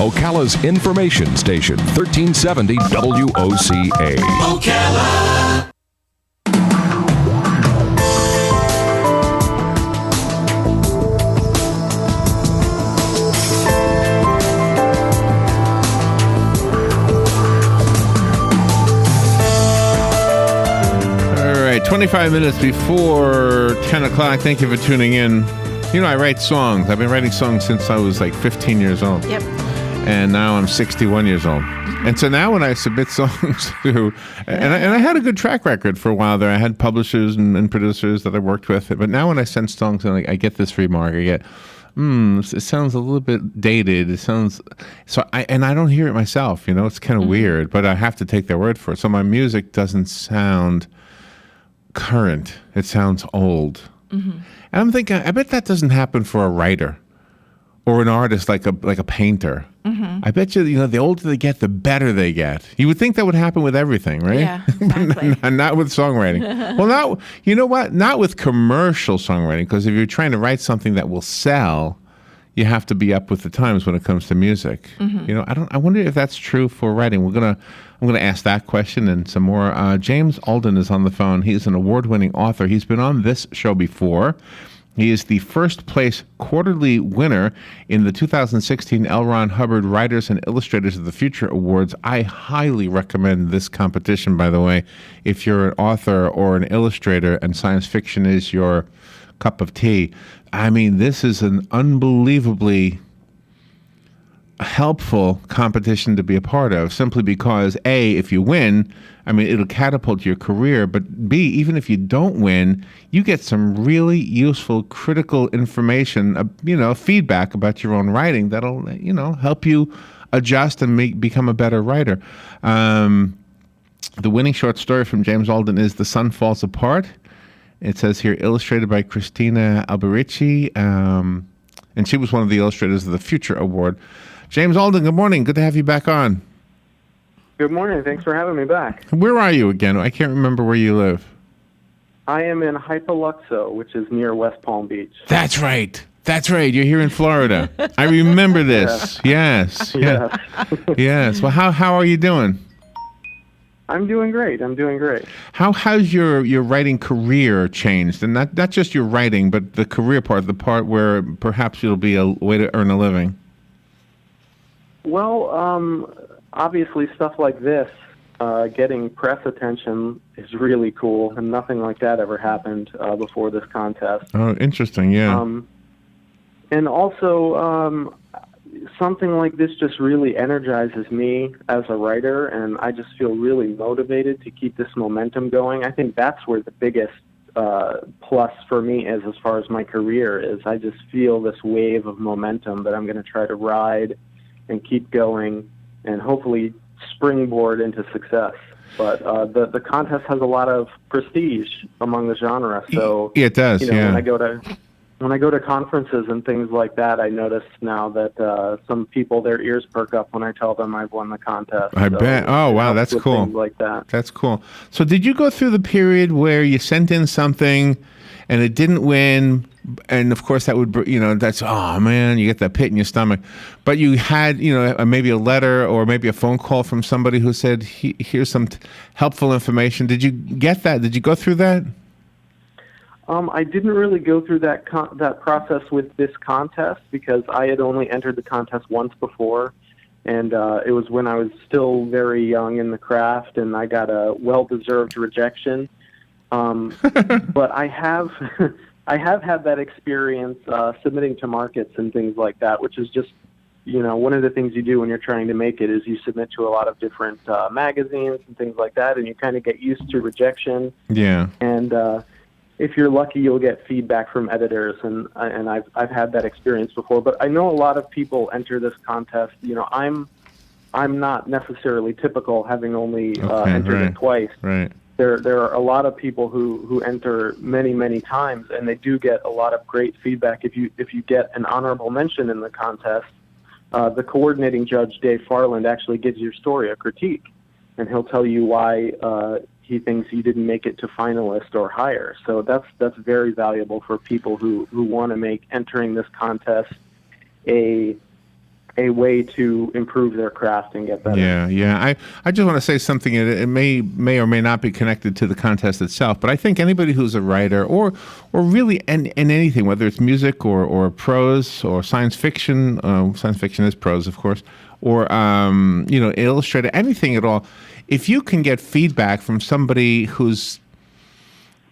Ocala's information station, 1370 WOCA. Ocala. All right, 25 minutes before 10 o'clock. Thank you for tuning in. You know, I write songs. I've been writing songs since I was like 15 years old. Yep. And now I'm 61 years old. And so now when I submit songs to, and I had a good track record for a while there. I had publishers and producers that I worked with. But now when I send songs, I get this remark. I get, it sounds a little bit dated. It sounds, I don't hear it myself. You know, it's kind of weird, but I have to take their word for it. So my music doesn't sound current. It sounds old. And I'm thinking, I bet that doesn't happen for a writer or an artist like a painter. I bet you, the older they get, the better they get. You would think that would happen with everything, right? Yeah, exactly. But not with songwriting. Well, you know what? Not with commercial songwriting, because if you're trying to write something that will sell, you have to be up with the times when it comes to music. You know, I wonder if that's true for writing. I'm gonna ask that question and some more. James Alden is on the phone. He's an award-winning author. He's been on this show before. He is the first place quarterly winner in the 2016 L. Ron Hubbard Writers and Illustrators of the Future Awards. I highly recommend this competition, by the way, if you're an author or an illustrator and science fiction is your cup of tea. I mean, this is an unbelievably helpful competition to be a part of, simply because A, if you win, I mean, it'll catapult your career, but B, even if you don't win, you get some really useful critical information, feedback about your own writing that'll, help you adjust and become a better writer. The winning short story from James Alden is The Sun Falls Apart. It says here, illustrated by Christina Alberici, and she was one of the illustrators of the Future Award. James Alden, good morning. Good to have you back on. Good morning. Thanks for having me back. Where are you again? I can't remember where you live. I am in Hypoluxo, which is near West Palm Beach. That's right. You're here in Florida. I remember this. Yeah. Yes. Yes. Well, how are you doing? I'm doing great. How has your writing career changed? And not just your writing, but the career part, the part where perhaps it'll be a way to earn a living. Well, obviously stuff like this, getting press attention is really cool, and nothing like that ever happened before this contest. Oh, interesting, yeah. And also, something like this just really energizes me as a writer, and I just feel really motivated to keep this momentum going. I think that's where the biggest plus for me is, as far as my career is. I just feel this wave of momentum that I'm going to try to ride and keep going and hopefully springboard into success. But the contest has a lot of prestige among the genre. So it does. When I go to conferences and things like that, I notice now that some people, their ears perk up when I tell them I've won the contest. I bet. Oh, wow, that's cool. Things like that. That's cool. So did you go through the period where you sent in something and it didn't win? And of course, that would, that's, oh man, you get that pit in your stomach. But you had, maybe a letter or maybe a phone call from somebody who said, here's some helpful information. Did you get that? Did you go through that? I didn't really go through that process with this contest, because I had only entered the contest once before. And it was when I was still very young in the craft, and I got a well-deserved rejection. But I have had that experience submitting to markets and things like that, which is just, one of the things you do when you're trying to make it is you submit to a lot of different magazines and things like that, and you kind of get used to rejection. Yeah. And if you're lucky, you'll get feedback from editors, and I've had that experience before. But I know a lot of people enter this contest. I'm not necessarily typical, having only entered it twice. Right. There are a lot of people who enter many times, and they do get a lot of great feedback. If you get an honorable mention in the contest, the coordinating judge, Dave Farland, actually gives your story a critique, and he'll tell you why he thinks you didn't make it to finalist or higher. So that's very valuable for people who want to make entering this contest a a way to improve their craft and get better. Yeah. I just want to say something. It may or may not be connected to the contest itself, but I think anybody who's a writer or really in anything, whether it's music or prose or science fiction is prose, of course, or illustrator, anything at all, if you can get feedback from somebody who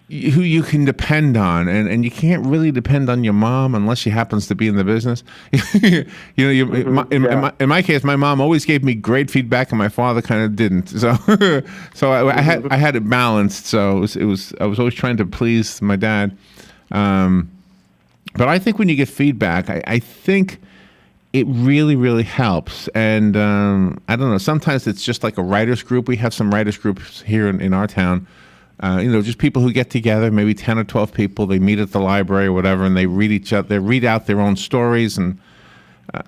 you can depend on, and you can't really depend on your mom unless she happens to be in the business. In my case, my mom always gave me great feedback, and my father kind of didn't. So, I had it balanced. So I was always trying to please my dad. But I think when you get feedback, I think it really, really helps. And I don't know. Sometimes it's just like a writers group. We have some writers groups here in our town. Just people who get together, maybe 10 or 12 people. They meet at the library or whatever, and they read out their own stories. And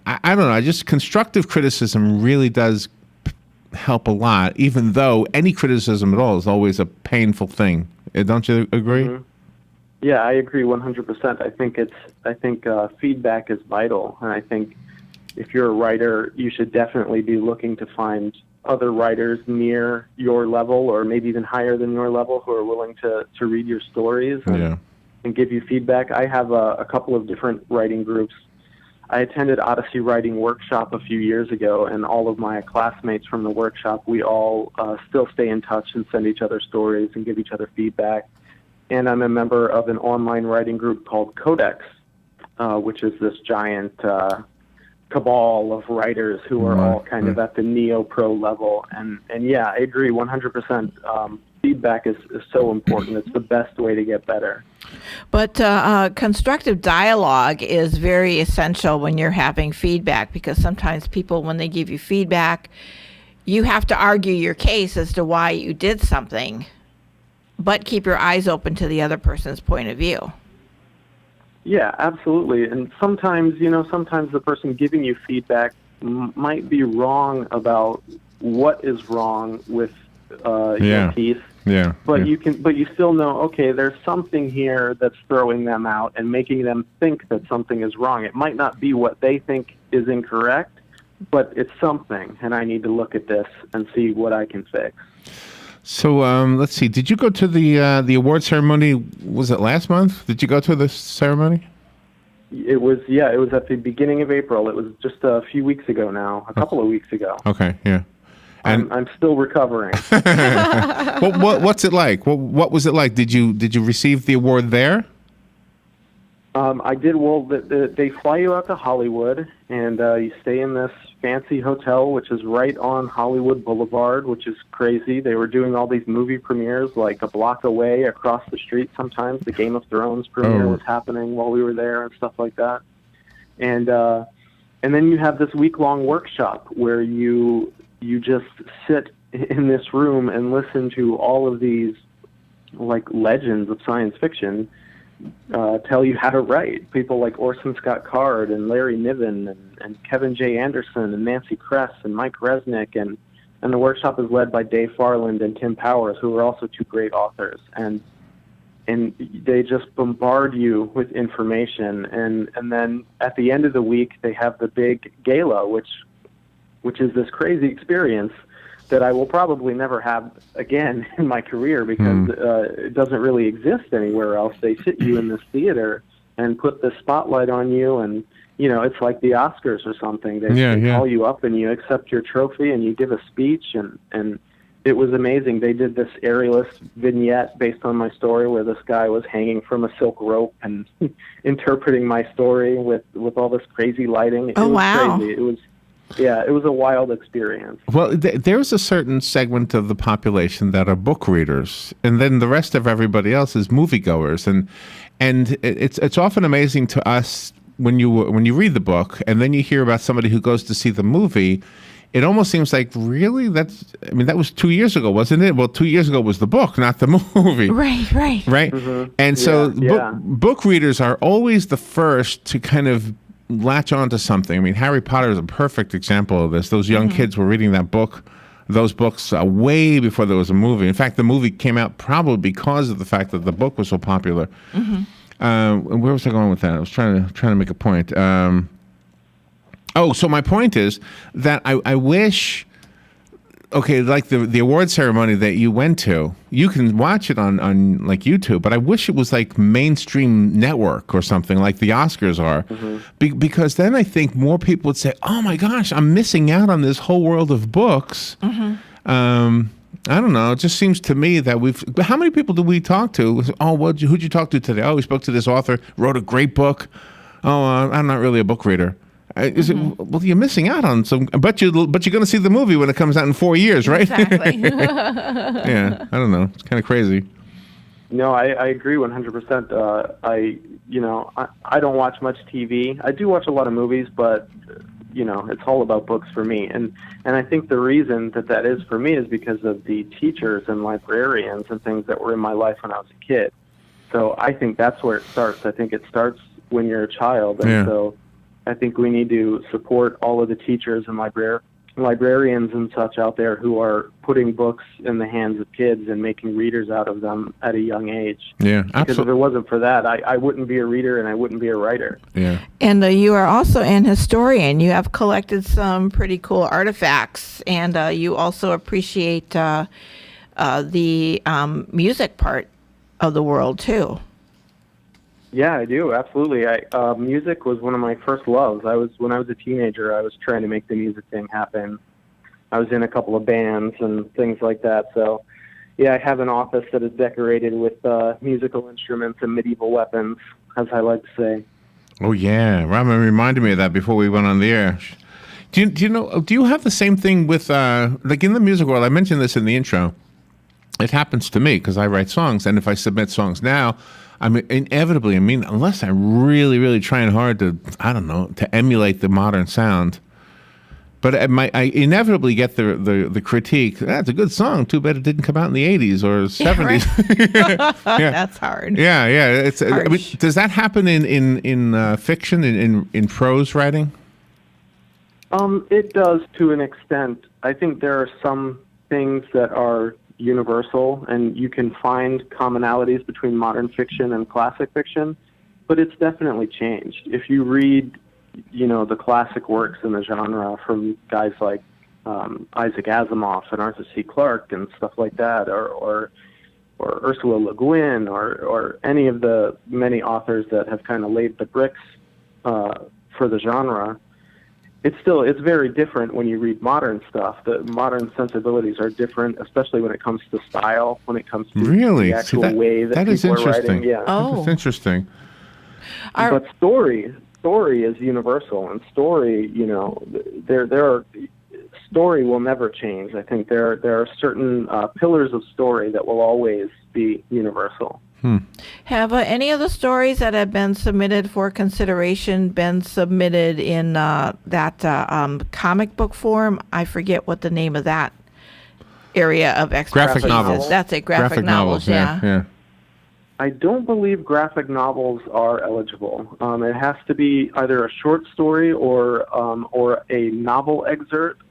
I don't know. Just constructive criticism really does help a lot, even though any criticism at all is always a painful thing. Don't you agree? Mm-hmm. Yeah, I agree 100%. I think feedback is vital, and I think if you're a writer, you should definitely be looking to find other writers near your level or maybe even higher than your level who are willing to read your stories and give you feedback. I have a couple of different writing groups. I attended Odyssey Writing Workshop a few years ago, and all of my classmates from the workshop, we all still stay in touch and send each other stories and give each other feedback. And I'm a member of an online writing group called Codex, which is this giant cabal of writers who are all kind of at the neo-pro level. And yeah, I agree 100%. Feedback is so important. It's the best way to get better. But constructive dialogue is very essential when you're having feedback, because sometimes people, when they give you feedback, you have to argue your case as to why you did something, but keep your eyes open to the other person's point of view. Yeah, absolutely. And sometimes the person giving you feedback might be wrong about what is wrong with your piece. Yeah. But you still know, okay, there's something here that's throwing them out and making them think that something is wrong. It might not be what they think is incorrect, but it's something, and I need to look at this and see what I can fix. So let's see. Did you go to the award ceremony? Was it last month? Did you go to the ceremony? It was at the beginning of April. It was just a few weeks ago now, a couple of weeks ago. Okay, yeah. And I'm still recovering. What's it like? What was it like? Did you receive the award there? I did. Well, they fly you out to Hollywood, and you stay in this fancy hotel, which is right on Hollywood Boulevard, which is crazy. They were doing all these movie premieres like a block away across the street sometimes. The Game of Thrones premiere was happening while we were there and stuff like that. And then you have this week-long workshop where you just sit in this room and listen to all of these like legends of science fiction tell you how to write. People like Orson Scott Card and Larry Niven and Kevin J. Anderson and Nancy Kress and Mike Resnick, and the workshop is led by Dave Farland and Tim Powers, who are also two great authors. And they just bombard you with information, and then at the end of the week they have the big gala, which is this crazy experience that I will probably never have again in my career, because it doesn't really exist anywhere else. They sit you in this theater and put the spotlight on you, and it's like the Oscars or something. They call you up and you accept your trophy and you give a speech, and it was amazing. They did this aerialist vignette based on my story where this guy was hanging from a silk rope and interpreting my story with all this crazy lighting. It was crazy. It was a wild experience. Well, there's a certain segment of the population that are book readers, and then the rest of everybody else is moviegoers, and it's often amazing to us when you read the book and then you hear about somebody who goes to see the movie. It almost seems like, really? That was 2 years ago, wasn't it? Well, 2 years ago was the book, not the movie. Right. Mm-hmm. And so book readers are always the first to kind of latch on to something. I mean, Harry Potter is a perfect example of this. Those young kids were reading those books way before there was a movie. In fact, the movie came out probably because of the fact that the book was so popular. Where was I going with that? I was trying to make a point. Oh, so my point is that I wish, okay, like the award ceremony that you went to, you can watch it on like YouTube, but I wish it was like mainstream network or something like the Oscars are. Because then I think more people would say, oh my gosh, I'm missing out on this whole world of books. I don't know. It just seems to me that how many people do we talk to? Oh, who'd you talk to today? Oh, we spoke to this author, wrote a great book. Oh, I'm not really a book reader. Well, you're missing out on some, but you're going to see the movie when it comes out in 4 years, right? Exactly. Yeah, I don't know. It's kind of crazy. No, I agree 100%. I don't watch much TV. I do watch a lot of movies, but it's all about books for me. And I think the reason that is for me is because of the teachers and librarians and things that were in my life when I was a kid. So I think that's where it starts. I think it starts when you're a child, and so I think we need to support all of the teachers and librarians and such out there who are putting books in the hands of kids and making readers out of them at a young age. Yeah, absolutely. Because if it wasn't for that, I wouldn't be a reader and I wouldn't be a writer. Yeah. And you are also an historian. You have collected some pretty cool artifacts, and you also appreciate the music part of the world too. Yeah, I do, absolutely. Music was one of my first loves. When I was a teenager, I was trying to make the music thing happen. I was in a couple of bands and things like that. So, yeah, I have an office that is decorated with musical instruments and medieval weapons, as I like to say. Oh yeah, Robin reminded me of that before we went on the air. Do you have the same thing with like in the music world? I mentioned this in the intro. It happens to me because I write songs, and if I submit songs now, inevitably, unless I'm really, really trying hard to emulate the modern sound, but I inevitably get the critique. That's a good song. Too bad it didn't come out in the 80s or 70s. Yeah. That's hard. Yeah. It's does that happen in fiction, in prose writing? It does to an extent. I think there are some things that are universal, and you can find commonalities between modern fiction and classic fiction, but it's definitely changed. If you read, the classic works in the genre from guys like Isaac Asimov and Arthur C. Clarke and stuff like that, or Ursula Le Guin, or any of the many authors that have kind of laid the bricks for the genre, it's very different when you read modern stuff. The modern sensibilities are different, especially when it comes to style, when it comes to the actual way that people are writing. Yeah. Oh, that's interesting. But story is universal, and story, story will never change. I think there are certain pillars of story that will always be universal. Have any of the stories that have been submitted for consideration been submitted in that comic book form? I forget what the name of that area of expertise graphic novels. is. That's it, graphic novels, yeah. I don't believe graphic novels are eligible. It has to be either a short story or a novel excerpt.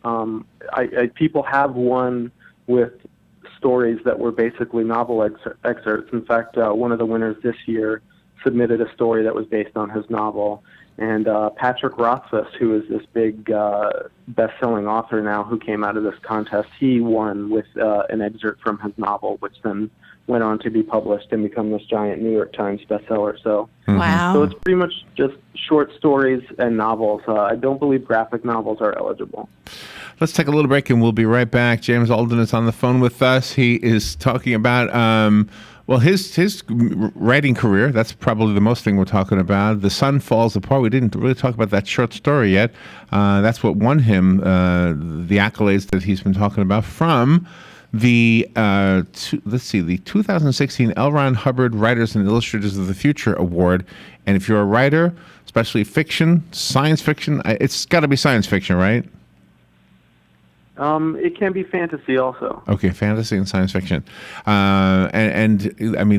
People have one with stories that were basically novel excerpts. In fact, one of the winners this year submitted a story that was based on his novel. And Patrick Rothfuss, who is this big best-selling author now who came out of this contest, he won with an excerpt from his novel, which then went on to be published and become this giant New York Times bestseller. So, wow. So it's pretty much just short stories and novels. I don't believe graphic novels are eligible. Let's take a little break, and we'll be right back. James Alden is on the phone with us. He is talking about, his writing career. That's probably the most thing we're talking about. The Sun Falls Apart. We didn't really talk about that short story yet. That's what won him the accolades that he's been talking about from the, the 2016 L. Ron Hubbard Writers and Illustrators of the Future Award. And if you're a writer, especially fiction, science fiction, it's got to be science fiction, right? It can be fantasy also. Okay, fantasy and science fiction.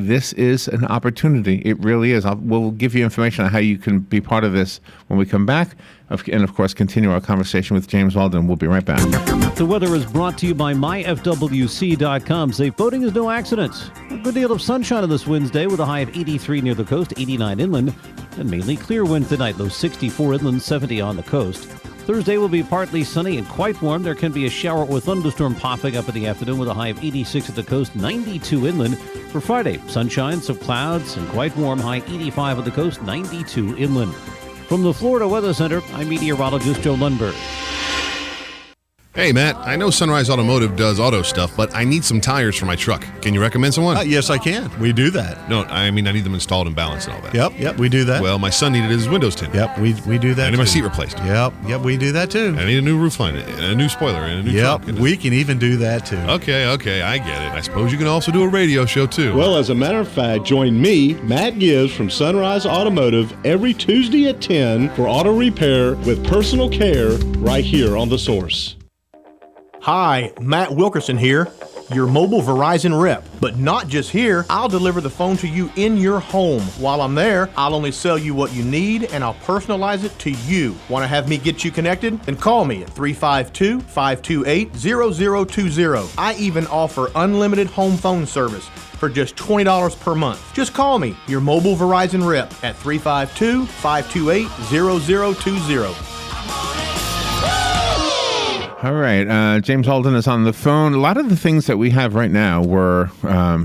This is an opportunity. It really is. We'll give you information on how you can be part of this when we come back. And, of course, continue our conversation with James Alden. We'll be right back. The weather is brought to you by myfwc.com. Safe boating is no accident. A good deal of sunshine on this Wednesday with a high of 83 near the coast, 89 inland, and mainly clear winds tonight. Low 64 inland, 70 on the coast. Thursday will be partly sunny and quite warm. There can be a shower or thunderstorm popping up in the afternoon with a high of 86 at the coast, 92 inland. For Friday, sunshine, some clouds, and quite warm, high 85 at the coast, 92 inland. From the Florida Weather Center, I'm meteorologist Joe Lundberg. Hey, Matt, I know Sunrise Automotive does auto stuff, but I need some tires for my truck. Can you recommend someone? Yes, I can. We do that. No, I mean, I need them installed and balanced and all that. Yep, we do that. Well, my son needed his windows tinted. Yep, we do that. I need my too. seat replaced. Yep, we do that too. I need a new roof line, and a new spoiler, and a new Yep, trunk. we can even do that too. Okay, I get it. I suppose you can also do a radio show, too. Well, as a matter of fact, join me, Matt Gibbs from Sunrise Automotive, every Tuesday at 10 for auto repair with personal care right here on The Source. Hi, Matt Wilkerson here, your mobile Verizon rep. But not just here, I'll deliver the phone to you in your home. While I'm there, I'll only sell you what you need and I'll personalize it to you. Want to have me get you connected? Then call me at 352-528-0020. I even offer unlimited home phone service for just $20 per month. Just call me, your mobile Verizon rep, at 352-528-0020. All right. James Alden is on the phone. A lot of the things that we have right now were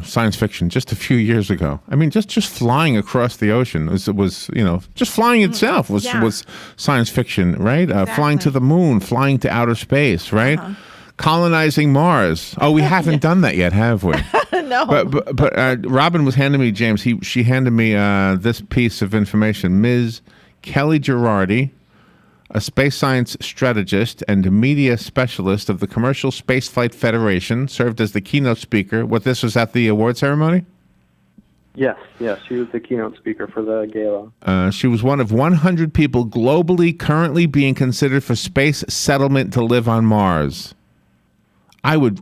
science fiction just a few years ago. I mean, just flying across the ocean was just flying itself was science fiction, right? Flying to the moon, flying to outer space, right? Colonizing Mars. Oh, we haven't done that yet, have we? No. But Robin was handing me, James, she handed me this piece of information. Ms. Kelly Girardi, a space science strategist and media specialist of the Commercial Spaceflight Federation, served as the keynote speaker. What, this was at the award ceremony? Yes, she was the keynote speaker for the gala. She was one of 100 people globally currently being considered for space settlement to live on Mars. I would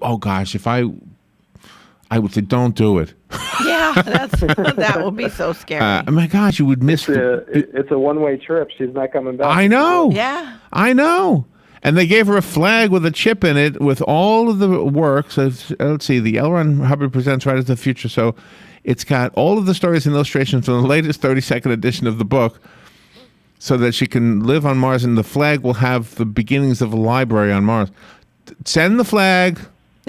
say, don't do it. Yeah, that would be so scary. Oh my gosh, you would miss It's a one-way trip. She's not coming back. I know. Yeah. I know. And they gave her a flag with a chip in it with all of the works. Let's see, the L. Ron Hubbard Presents Right into the Future. So it's got all of the stories and illustrations from the latest 32nd edition of the book so that she can live on Mars, and the flag will have the beginnings of a library on Mars. Send the flag.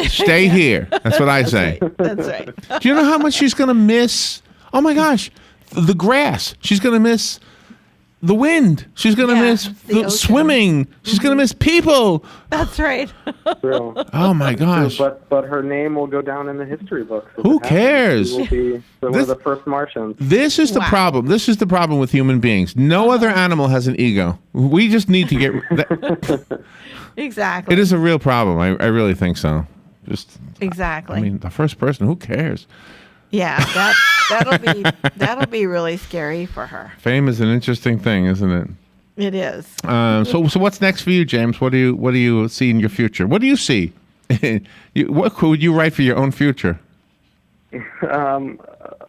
Stay here. That's what I say. That's right. Do you know how much she's going to miss? Oh, my gosh. The grass. She's going to miss the wind. She's going to miss the swimming. She's going to miss people. That's right. True. Oh, my gosh. But her name will go down in the history books. Who cares? She will be one of the first Martians. This is the problem. This is the problem with human beings. No other animal has an ego. We just need to get... Exactly. It is a real problem. I really think so. Exactly. I mean, the first person, who cares? Yeah, that'll be really scary for her. Fame is an interesting thing, isn't it? It is. So what's next for you, James? What do you see in your future? What do you see? What would you write for your own future?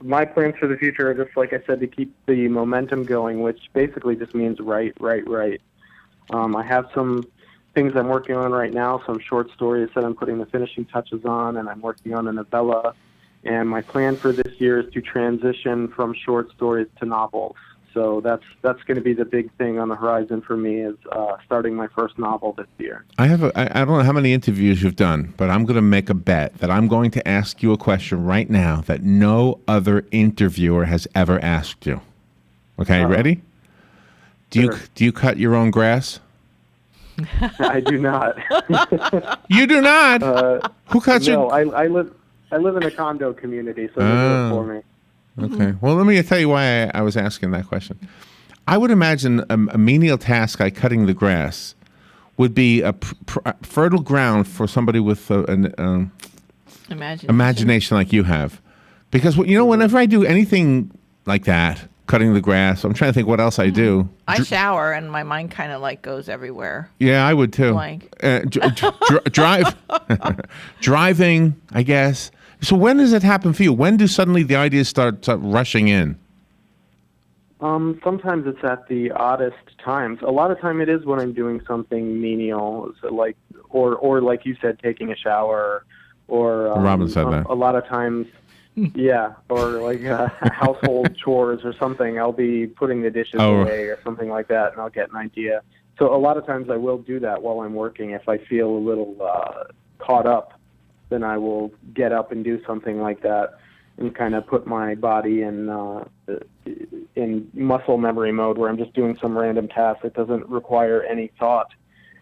My plans for the future are just, like I said, to keep the momentum going, which basically just means write. I have some things I'm working on right now, some short stories that I'm putting the finishing touches on, and I'm working on a novella. And my plan for this year is to transition from short stories to novels. So that's going to be the big thing on the horizon for me, is starting my first novel this year. I don't know how many interviews you've done, but I'm going to make a bet that I'm going to ask you a question right now that no other interviewer has ever asked you. Okay, ready? Do you cut your own grass? I do not. You do not? Who cuts no, your... I live in a condo community, so they do it for me. Okay. Well, let me tell you why I was asking that question. I would imagine a menial task like cutting the grass would be a fertile ground for somebody with an imagination like you have. Because, whenever I do anything like that, cutting the grass, I'm trying to think what else I do. I shower and my mind kind of goes everywhere. Yeah, I would too. Driving, I guess. So when does it happen for you? When do suddenly the ideas start rushing in? Sometimes it's at the oddest times. A lot of time it is when I'm doing something menial, so or like you said, taking a shower, or Robin said that. A lot of times, yeah, or like household chores or something. I'll be putting the dishes away or something like that, and I'll get an idea. So a lot of times I will do that while I'm working. If I feel a little caught up, then I will get up and do something like that and kind of put my body in muscle memory mode where I'm just doing some random task that doesn't require any thought,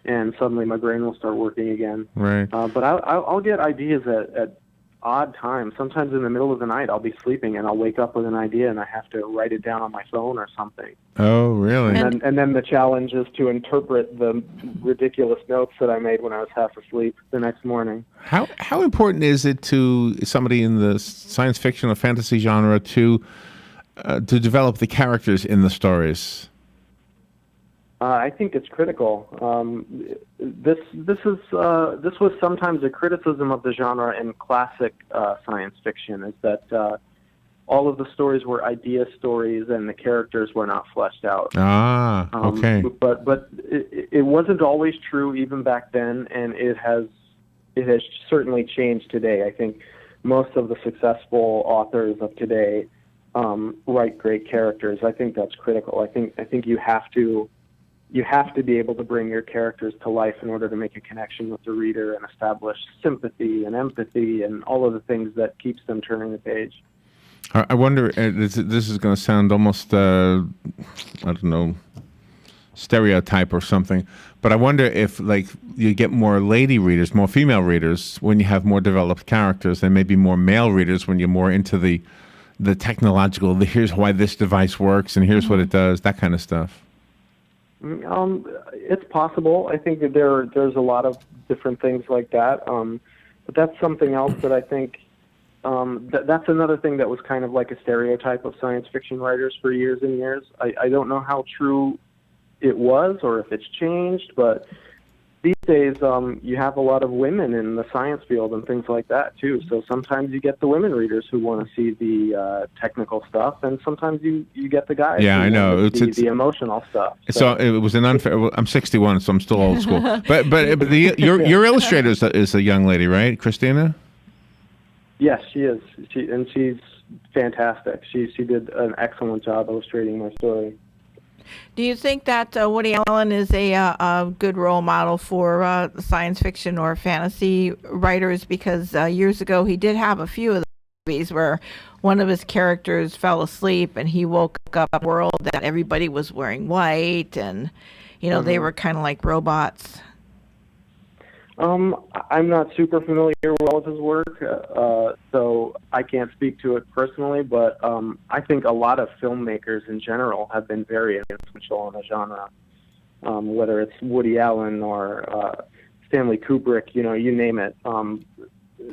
and suddenly my brain will start working again. Right. But I'll get ideas at odd times. Sometimes in the middle of the night I'll be sleeping and I'll wake up with an idea and I have to write it down on my phone or something. Oh, really? And then the challenge is to interpret the ridiculous notes that I made when I was half asleep the next morning. How important is it to somebody in the science fiction or fantasy genre to develop the characters in the stories? I think it's critical. This was sometimes a criticism of the genre in classic science fiction, is that all of the stories were idea stories and the characters were not fleshed out. Ah, okay. But it wasn't always true even back then, and it has certainly changed today. I think most of the successful authors of today write great characters. I think that's critical. I think you have to be able to bring your characters to life in order to make a connection with the reader and establish sympathy and empathy and all of the things that keeps them turning the page. I wonder, this is going to sound almost, I don't know, stereotype or something, but I wonder if, like, you get more lady readers, more female readers when you have more developed characters, and maybe more male readers when you're more into the technological, here's why this device works and here's what it does, that kind of stuff. It's possible. I think that there's a lot of different things like that. But that's something else that I think, that's another thing that was kind of like a stereotype of science fiction writers for years and years. I don't know how true it was or if it's changed, but these days you have a lot of women in the science field and things like that too. So sometimes you get the women readers who want to see the technical stuff, and sometimes you get the guys. Yeah, who I know. want to see the emotional stuff. So it was an unfair. Well, I'm 61, so I'm still old school. but your illustrator is a young lady, right, Christina? Yes, she is. She's fantastic. She did an excellent job illustrating my story. Do you think that Woody Allen is a good role model for science fiction or fantasy writers? Because years ago he did have a few of the movies where one of his characters fell asleep and he woke up in a world that everybody was wearing white and, they were kind of like robots. I'm not super familiar with all of his work, so I can't speak to it personally, but I think a lot of filmmakers in general have been very influential in the genre, whether it's Woody Allen or Stanley Kubrick, you name it.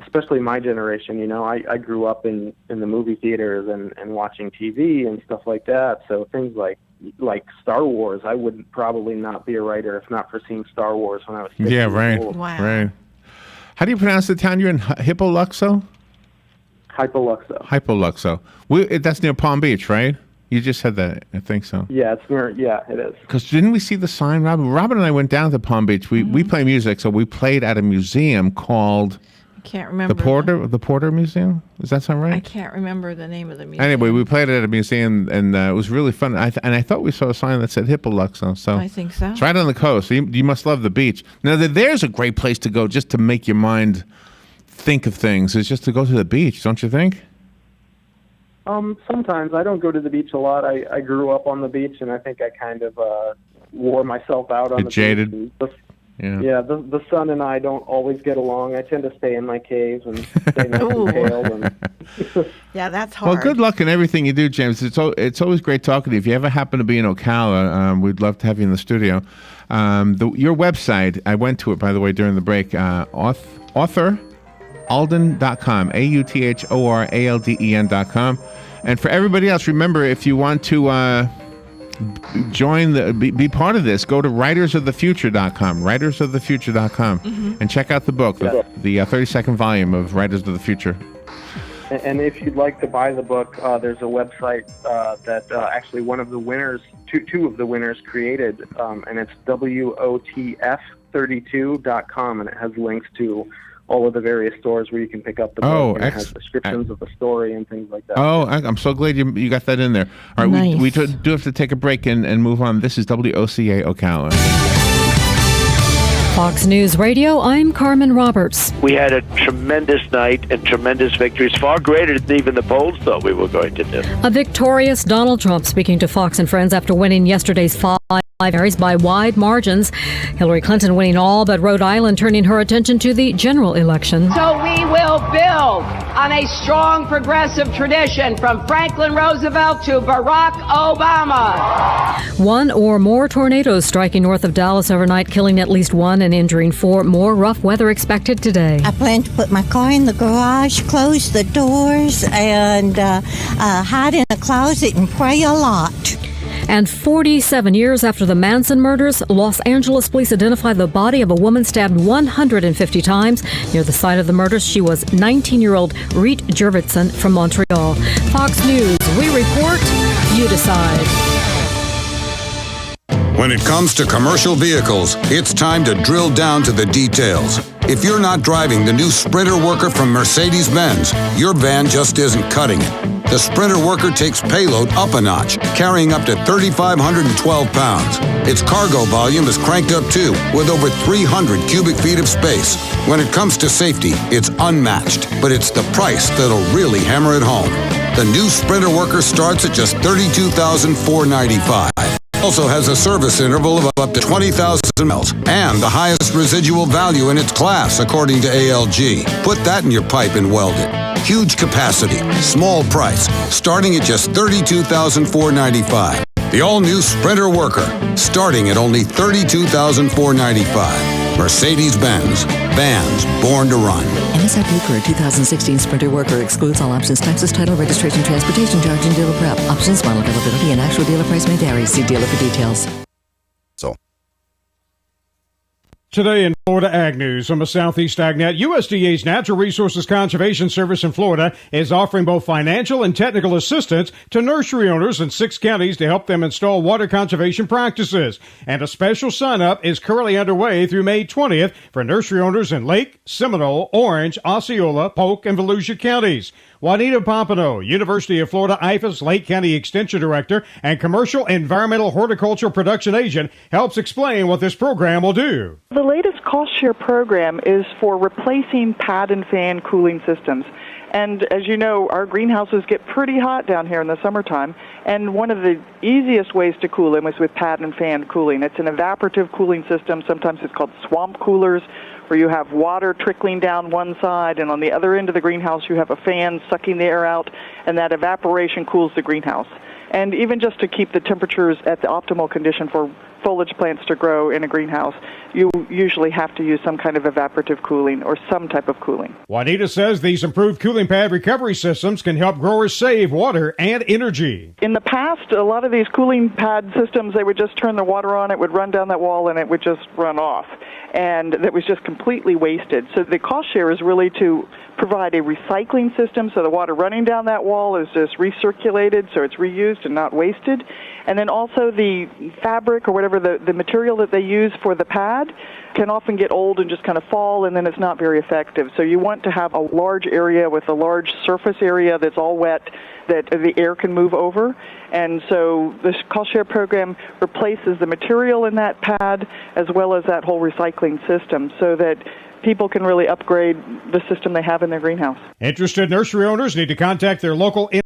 Especially my generation, I grew up in the movie theaters and watching TV and stuff like that, so things like Star Wars, I would probably not be a writer if not for seeing Star Wars when I was 6 years old. Wow. Right. How do you pronounce the town you're in? Hypoluxo? Hypoluxo. That's near Palm Beach, right? You just said that. I think so. Yeah, it is. Because didn't we see the sign, Robin? Robin and I went down to Palm Beach. We play music, so we played at a museum called... Can't remember. The Porter Museum? Does that sound right? I can't remember the name of the museum. Anyway, we played it at a museum, and it was really fun. And I thought we saw a sign that said Hypoluxo. So I think so. It's right on the coast. So you must love the beach. Now, there's a great place to go just to make your mind think of things. Is just to go to the beach, don't you think? Sometimes. I don't go to the beach a lot. I grew up on the beach, and I think I kind of wore myself out on the jaded. beach. Yeah, the sun and I don't always get along. I tend to stay in my caves and stay nice and pale. Yeah, that's hard. Well, good luck in everything you do, James. It's always great talking to you. If you ever happen to be in Ocala, we'd love to have you in the studio. Your website, I went to it, by the way, during the break, author Alden.com, AUTHORALDEN.com. And for everybody else, remember, if you want to be part of this, go to writersofthefuture.com, writersofthefuture.com, and check out the book, the 32nd volume of Writers of the Future. And if you'd like to buy the book, there's a website that actually one of the winners, two of the winners created, and it's WOTF32.com, and it has links to all of the various stores where you can pick up the book. And it has descriptions of the story and things like that. Oh, I'm so glad you got that in there. All right, nice. we do have to take a break and move on. This is WOCA Ocala. Fox News Radio, I'm Carmen Roberts. We had a tremendous night and tremendous victories, far greater than even the polls thought we were going to do. A victorious Donald Trump speaking to Fox and Friends after winning yesterday's five primaries by wide margins. Hillary Clinton winning all but Rhode Island, turning her attention to the general election. So we will build on a strong progressive tradition from Franklin Roosevelt to Barack Obama. One or more tornadoes striking north of Dallas overnight, killing at least one and injuring four. More rough weather expected today. I plan to put my car in the garage, close the doors, and hide in a closet and pray a lot. And 47 years after the Manson murders, Los Angeles police identified the body of a woman stabbed 150 times. Near the site of the murders, she was 19-year-old Reet Jurvetson from Montreal. Fox News, we report, you decide. When it comes to commercial vehicles, it's time to drill down to the details. If you're not driving the new Sprinter Worker from Mercedes-Benz, your van just isn't cutting it. The Sprinter Worker takes payload up a notch, carrying up to 3,512 pounds. Its cargo volume is cranked up too, with over 300 cubic feet of space. When it comes to safety, it's unmatched, but it's the price that'll really hammer it home. The new Sprinter Worker starts at just $32,495. Also has a service interval of up to 20,000 miles and the highest residual value in its class, according to ALG. Put that in your pipe and weld it. Huge capacity, small price, starting at just $32,495. The all-new Sprinter Worker, starting at only $32,495. Mercedes-Benz, vans born to run. MSRP for a 2016 Sprinter Worker excludes all options, taxes, title, registration, transportation charge, and dealer prep. Options, model availability, and actual dealer price may vary. See dealer for details. Today in Florida Ag News from a Southeast AgNet, USDA's Natural Resources Conservation Service in Florida is offering both financial and technical assistance to nursery owners in 6 counties to help them install water conservation practices. And a special sign-up is currently underway through May 20th for nursery owners in Lake, Seminole, Orange, Osceola, Polk, and Volusia counties. Juanita Pompano, University of Florida IFAS Lake County Extension Director and Commercial Environmental Horticultural Production Agent, helps explain what this program will do. The latest cost share program is for replacing pad and fan cooling systems. And as you know, our greenhouses get pretty hot down here in the summertime, and one of the easiest ways to cool them is with pad and fan cooling. It's an evaporative cooling system. Sometimes it's called swamp coolers, where you have water trickling down one side, and on the other end of the greenhouse you have a fan sucking the air out, and that evaporation cools the greenhouse. And even just to keep the temperatures at the optimal condition for foliage plants to grow in a greenhouse, you usually have to use some kind of evaporative cooling or some type of cooling. Juanita says these improved cooling pad recovery systems can help growers save water and energy. In the past, a lot of these cooling pad systems, they would just turn the water on, it would run down that wall, and it would just run off. And that was just completely wasted. So the cost share is really to provide a recycling system, so the water running down that wall is just recirculated, so it's reused and not wasted. And then also the fabric or whatever the material that they use for the pad can often get old and just kind of fall, and then it's not very effective. So you want to have a large area with a large surface area that's all wet that the air can move over. And so this cost share program replaces the material in that pad as well as that whole recycling system so that people can really upgrade the system they have in their greenhouse. Interested nursery owners need to contact their local